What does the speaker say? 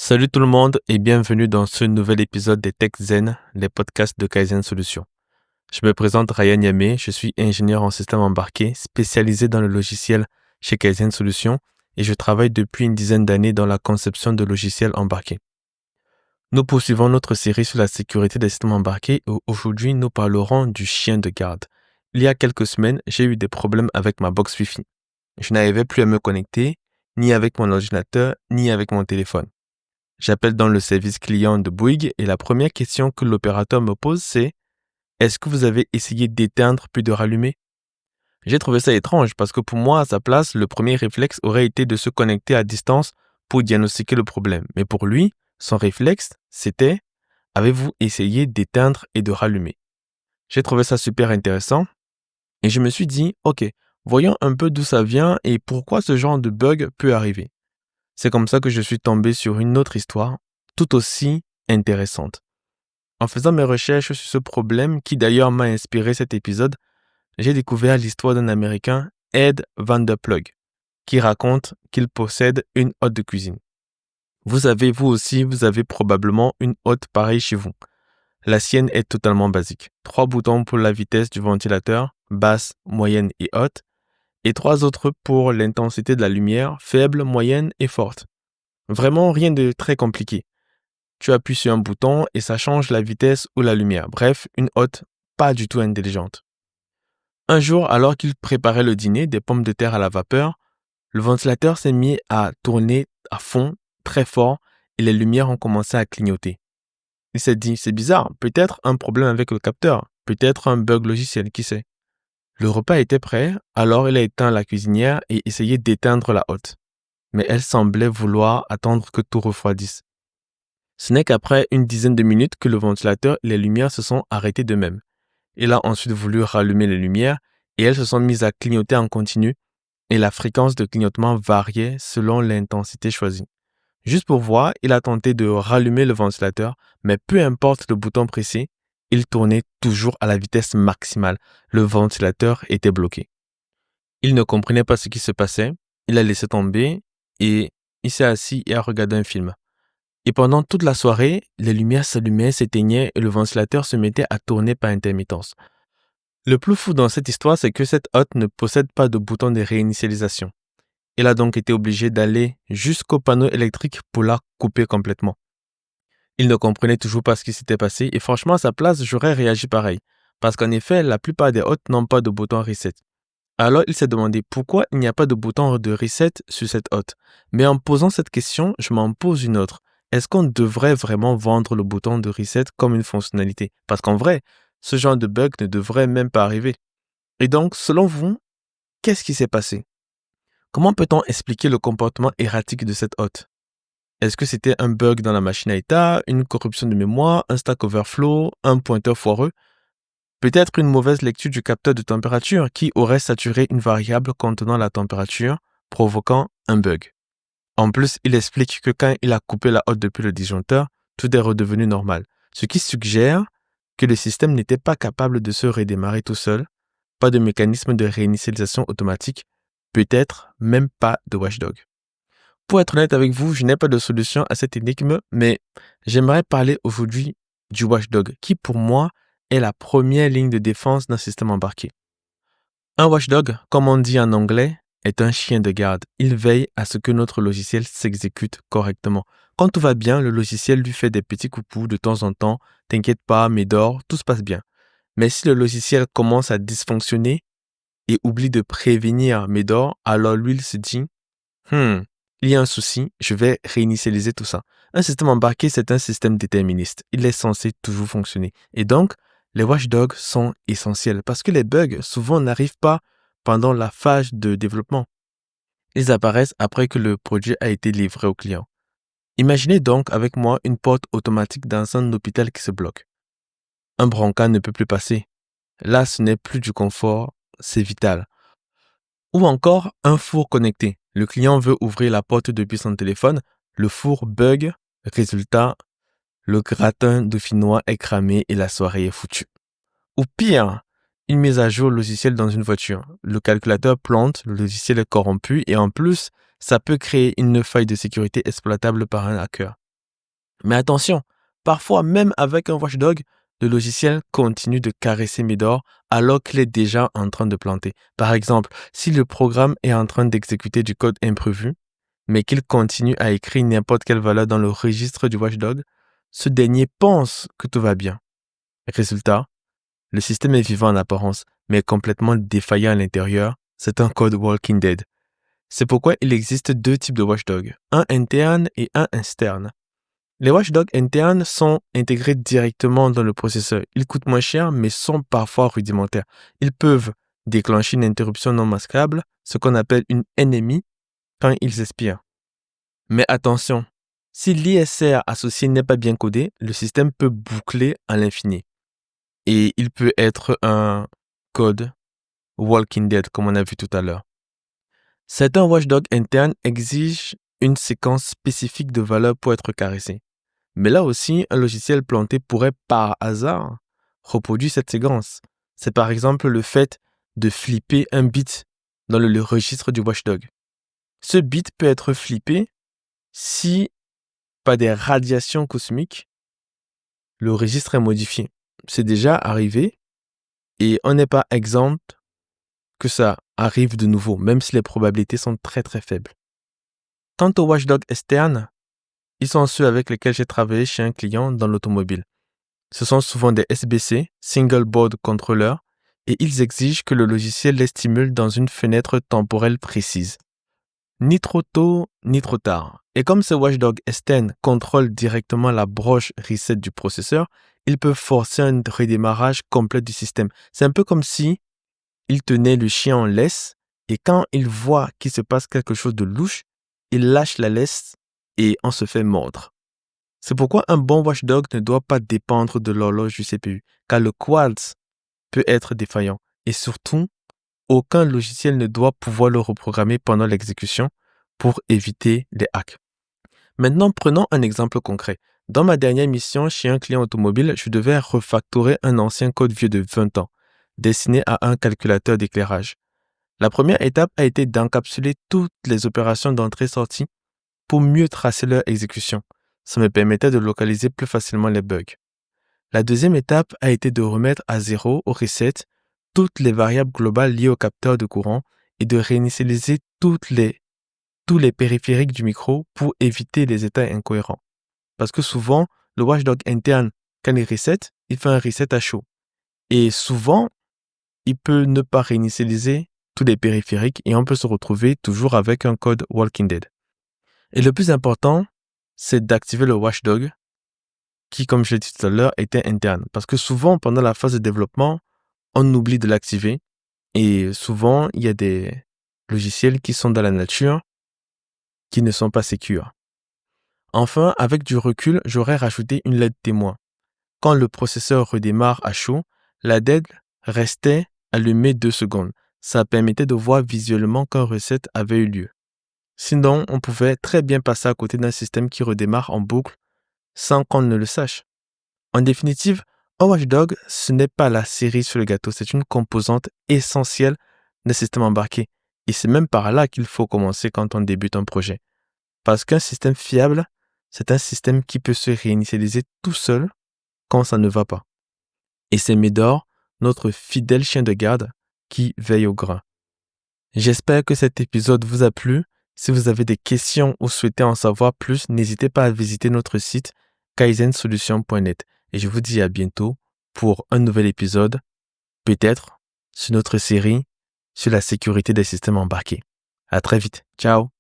Salut tout le monde et bienvenue dans ce nouvel épisode des Tech Zen, les podcasts de Kaizen Solutions. Je me présente Ryan Yamé, je suis ingénieur en système embarqué spécialisé dans le logiciel chez Kaizen Solutions et je travaille depuis une dizaine d'années dans la conception de logiciels embarqués. Nous poursuivons notre série sur la sécurité des systèmes embarqués et aujourd'hui nous parlerons du chien de garde. Il y a quelques semaines, j'ai eu des problèmes avec ma box Wi-Fi. Je n'arrivais plus à me connecter, ni avec mon ordinateur, ni avec mon téléphone. J'appelle dans le service client de Bouygues et la première question que l'opérateur me pose, c'est « Est-ce que vous avez essayé d'éteindre puis de rallumer ?» J'ai trouvé ça étrange parce que pour moi, à sa place, le premier réflexe aurait été de se connecter à distance pour diagnostiquer le problème. Mais pour lui, son réflexe, c'était « Avez-vous essayé d'éteindre et de rallumer ?» J'ai trouvé ça super intéressant et je me suis dit « Ok, voyons un peu d'où ça vient et pourquoi ce genre de bug peut arriver. » C'est comme ça que je suis tombé sur une autre histoire, tout aussi intéressante. En faisant mes recherches sur ce problème, qui d'ailleurs m'a inspiré cet épisode, j'ai découvert l'histoire d'un Américain, Ed Vanderplug, qui raconte qu'il possède une hotte de cuisine. Vous avez probablement une hotte pareille chez vous. La sienne est totalement basique. 3 boutons pour la vitesse du ventilateur, basse, moyenne et haute, et 3 autres pour l'intensité de la lumière, faible, moyenne et forte. Vraiment rien de très compliqué. Tu appuies sur un bouton et ça change la vitesse ou la lumière. Bref, une hotte pas du tout intelligente. Un jour, alors qu'il préparait le dîner des pommes de terre à la vapeur, le ventilateur s'est mis à tourner à fond, très fort, et les lumières ont commencé à clignoter. Il s'est dit, c'est bizarre, peut-être un problème avec le capteur, peut-être un bug logiciel, qui sait. Le repas était prêt, alors il a éteint la cuisinière et essayé d'éteindre la hotte. Mais elle semblait vouloir attendre que tout refroidisse. Ce n'est qu'après une dizaine de minutes que le ventilateur et les lumières se sont arrêtés d'eux-mêmes. Il a ensuite voulu rallumer les lumières et elles se sont mises à clignoter en continu et la fréquence de clignotement variait selon l'intensité choisie. Juste pour voir, il a tenté de rallumer le ventilateur, mais peu importe le bouton pressé, il tournait toujours à la vitesse maximale. Le ventilateur était bloqué. Il ne comprenait pas ce qui se passait, il a laissé tomber et il s'est assis et a regardé un film. Et pendant toute la soirée, les lumières s'allumaient, s'éteignaient et le ventilateur se mettait à tourner par intermittence. Le plus fou dans cette histoire, c'est que cette hotte ne possède pas de bouton de réinitialisation. Il a donc été obligé d'aller jusqu'au panneau électrique pour la couper complètement. Il ne comprenait toujours pas ce qui s'était passé et franchement, à sa place, j'aurais réagi pareil. Parce qu'en effet, la plupart des hottes n'ont pas de bouton reset. Alors, il s'est demandé pourquoi il n'y a pas de bouton de reset sur cette hotte. Mais en posant cette question, je m'en pose une autre. Est-ce qu'on devrait vraiment vendre le bouton de reset comme une fonctionnalité? Parce qu'en vrai, ce genre de bug ne devrait même pas arriver. Et donc, selon vous, qu'est-ce qui s'est passé? Comment peut-on expliquer le comportement erratique de cette hotte? Est-ce que c'était un bug dans la machine à état, une corruption de mémoire, un Stack Overflow, un pointeur foireux? Peut-être une mauvaise lecture du capteur de température qui aurait saturé une variable contenant la température, provoquant un bug. En plus, il explique que quand il a coupé la hotte depuis le disjoncteur, tout est redevenu normal, ce qui suggère que le système n'était pas capable de se redémarrer tout seul, pas de mécanisme de réinitialisation automatique, peut-être même pas de watchdog. Pour être honnête avec vous, je n'ai pas de solution à cette énigme, mais j'aimerais parler aujourd'hui du watchdog, qui pour moi est la première ligne de défense d'un système embarqué. Un watchdog, comme on dit en anglais, est un chien de garde. Il veille à ce que notre logiciel s'exécute correctement. Quand tout va bien, le logiciel lui fait des petits coucous de temps en temps. T'inquiète pas, Médor, tout se passe bien. Mais si le logiciel commence à dysfonctionner et oublie de prévenir Médor, alors lui, il se dit il y a un souci, je vais réinitialiser tout ça. Un système embarqué, c'est un système déterministe. Il est censé toujours fonctionner. Et donc, les watchdogs sont essentiels parce que les bugs, souvent, n'arrivent pas pendant la phase de développement. Ils apparaissent après que le produit a été livré au client. Imaginez donc avec moi une porte automatique dans un hôpital qui se bloque. Un brancard ne peut plus passer. Là, ce n'est plus du confort, c'est vital. Ou encore un four connecté. Le client veut ouvrir la porte depuis son téléphone, le four bug, résultat, le gratin dauphinois est cramé et la soirée est foutue. Ou pire, une mise à jour logicielle dans une voiture. Le calculateur plante, le logiciel est corrompu et en plus, ça peut créer une faille de sécurité exploitable par un hacker. Mais attention, parfois même avec un watchdog, le logiciel continue de caresser Médor alors qu'il est déjà en train de planter. Par exemple, si le programme est en train d'exécuter du code imprévu, mais qu'il continue à écrire n'importe quelle valeur dans le registre du watchdog, ce dernier pense que tout va bien. Résultat, le système est vivant en apparence, mais complètement défaillant à l'intérieur. C'est un code Walking Dead. C'est pourquoi il existe deux types de watchdog, un interne et un externe. Les watchdogs internes sont intégrés directement dans le processeur. Ils coûtent moins cher, mais sont parfois rudimentaires. Ils peuvent déclencher une interruption non masquable, ce qu'on appelle une NMI, quand ils expirent. Mais attention, si l'ISR associé n'est pas bien codé, le système peut boucler à l'infini. Et il peut être un code Walking Dead, comme on a vu tout à l'heure. Certains watchdogs internes exigent une séquence spécifique de valeurs pour être caressés. Mais là aussi, un logiciel planté pourrait par hasard reproduire cette séquence. C'est par exemple le fait de flipper un bit dans le registre du watchdog. Ce bit peut être flippé si, par des radiations cosmiques, le registre est modifié. C'est déjà arrivé et on n'est pas exempt que ça arrive de nouveau, même si les probabilités sont très très faibles. Quant aux watchdogs externes, ils sont ceux avec lesquels j'ai travaillé chez un client dans l'automobile. Ce sont souvent des SBC, Single Board Controller, et ils exigent que le logiciel les stimule dans une fenêtre temporelle précise. Ni trop tôt, ni trop tard. Et comme ce watchdog externe contrôle directement la broche reset du processeur, il peut forcer un redémarrage complet du système. C'est un peu comme si il tenait le chien en laisse et quand il voit qu'il se passe quelque chose de louche, il lâche la laisse et on se fait mordre. C'est pourquoi un bon watchdog ne doit pas dépendre de l'horloge du CPU, car le quartz peut être défaillant. Et surtout, aucun logiciel ne doit pouvoir le reprogrammer pendant l'exécution pour éviter les hacks. Maintenant, prenons un exemple concret. Dans ma dernière mission chez un client automobile, je devais refactorer un ancien code vieux de 20 ans, destiné à un calculateur d'éclairage. La première étape a été d'encapsuler toutes les opérations d'entrée-sortie pour mieux tracer leur exécution. Ça me permettait de localiser plus facilement les bugs. La deuxième étape a été de remettre à zéro au reset toutes les variables globales liées au capteur de courant et de réinitialiser tous les périphériques du micro pour éviter les états incohérents. Parce que souvent, le watchdog interne, quand il reset, il fait un reset à chaud. Et souvent, il peut ne pas réinitialiser tous les périphériques et on peut se retrouver toujours avec un code Walking Dead. Et le plus important, c'est d'activer le watchdog qui, comme je l'ai dit tout à l'heure, était interne. Parce que souvent, pendant la phase de développement, on oublie de l'activer. Et souvent, il y a des logiciels qui sont dans la nature qui ne sont pas sécures. Enfin, avec du recul, j'aurais rajouté une LED témoin. Quand le processeur redémarre à chaud, la LED restait allumée 2 secondes. Ça permettait de voir visuellement qu'un reset avait eu lieu. Sinon, on pouvait très bien passer à côté d'un système qui redémarre en boucle sans qu'on ne le sache. En définitive, un watchdog, ce n'est pas la cerise sur le gâteau, c'est une composante essentielle d'un système embarqué. Et c'est même par là qu'il faut commencer quand on débute un projet. Parce qu'un système fiable, c'est un système qui peut se réinitialiser tout seul quand ça ne va pas. Et c'est Médor, notre fidèle chien de garde, qui veille au grain. J'espère que cet épisode vous a plu. Si vous avez des questions ou souhaitez en savoir plus, n'hésitez pas à visiter notre site kaizensolutions.net. Et je vous dis à bientôt pour un nouvel épisode, peut-être sur notre série sur la sécurité des systèmes embarqués. À très vite. Ciao.